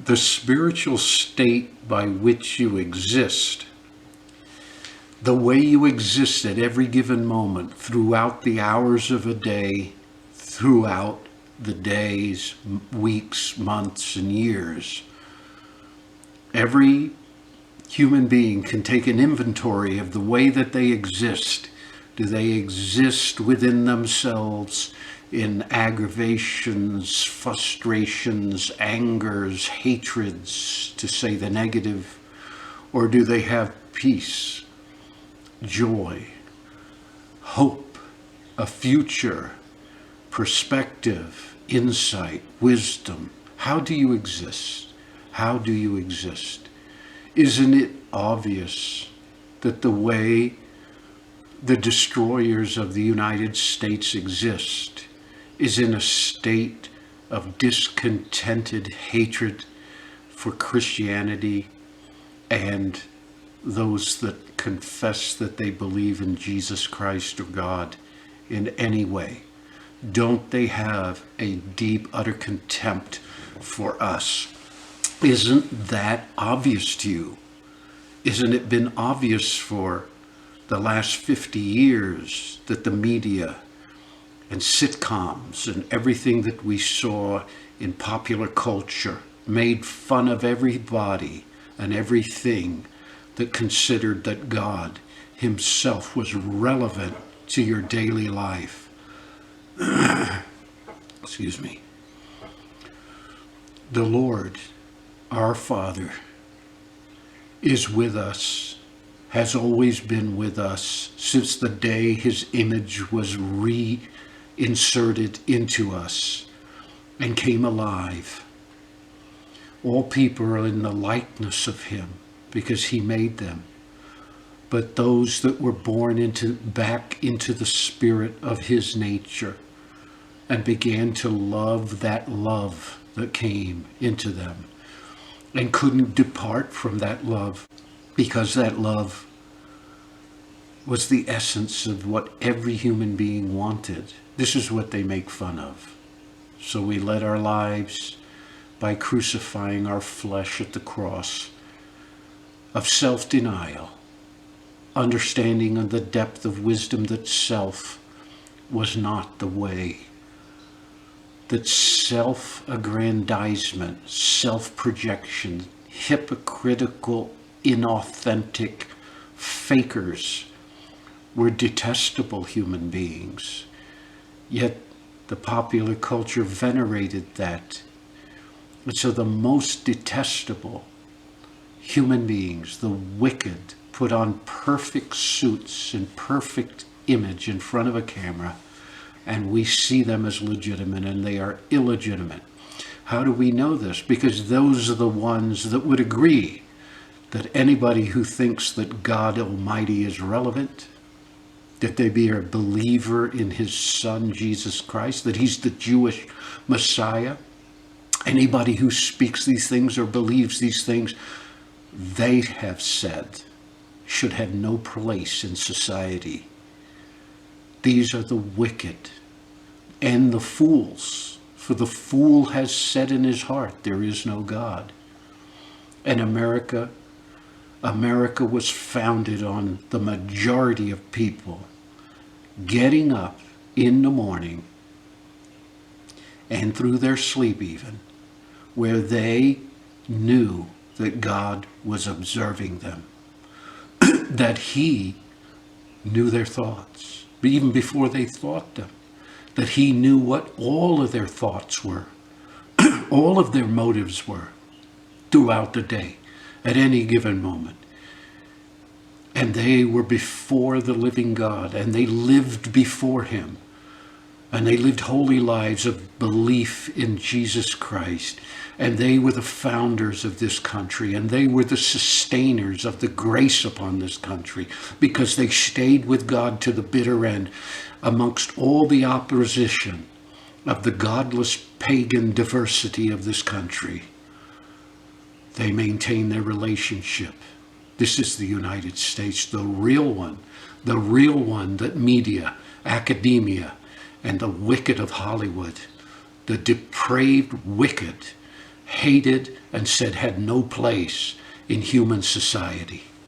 the spiritual state by which you exist, the way you exist at every given moment throughout the hours of a day, throughout the days, weeks, months, and years. Every human being can take an inventory of the way that they exist. Do they exist within themselves in aggravations, frustrations, angers, hatreds, to say the negative? Or do they have peace, joy, hope, a future, perspective, insight, wisdom? How do you exist? How do you exist? Isn't it obvious that the way the destroyers of the United States exist is in a state of discontented hatred for Christianity and those that confess that they believe in Jesus Christ or God in any way? Don't they have a deep, utter contempt for us? Isn't that obvious to you? Isn't it been obvious for the last 50 years that the media and sitcoms and everything that we saw in popular culture made fun of everybody and everything that considered that God himself was relevant to your daily life? Excuse me. The Lord, our Father, is with us, has always been with us since the day his image was reinserted into us and came alive. All people are in the likeness of him because he made them. But those that were born back into the spirit of his nature and began to love that love that came into them and couldn't depart from that love, because that love was the essence of what every human being wanted. This is what they make fun of. So we led our lives by crucifying our flesh at the cross of self-denial, understanding of the depth of wisdom that self was not the way, that self-aggrandizement, self-projection, hypocritical, inauthentic fakers were detestable human beings. Yet the popular culture venerated that. And so the most detestable human beings, the wicked, put on perfect suits and perfect image in front of a camera, and we see them as legitimate, and they are illegitimate. How do we know this? Because those are the ones that would agree that anybody who thinks that God Almighty is relevant, that they be a believer in his Son, Jesus Christ, that he's the Jewish Messiah, anybody who speaks these things or believes these things, they have said should have no place in society. These are the wicked and the fools, for the fool has said in his heart, there is no God. And America was founded on the majority of people getting up in the morning and through their sleep even, where they knew that God was observing them, that he knew their thoughts, even before they thought them, that he knew what all of their thoughts were, all of their motives were throughout the day, at any given moment. And they were before the living God, and they lived before him, and they lived holy lives of belief in Jesus Christ. And they were the founders of this country, and they were the sustainers of the grace upon this country, because they stayed with God to the bitter end amongst all the opposition of the godless pagan diversity of this country. They maintained their relationship. This is the United States, the real one that media, academia, and the wicked of Hollywood, the depraved wicked, hated, and said had no place in human society.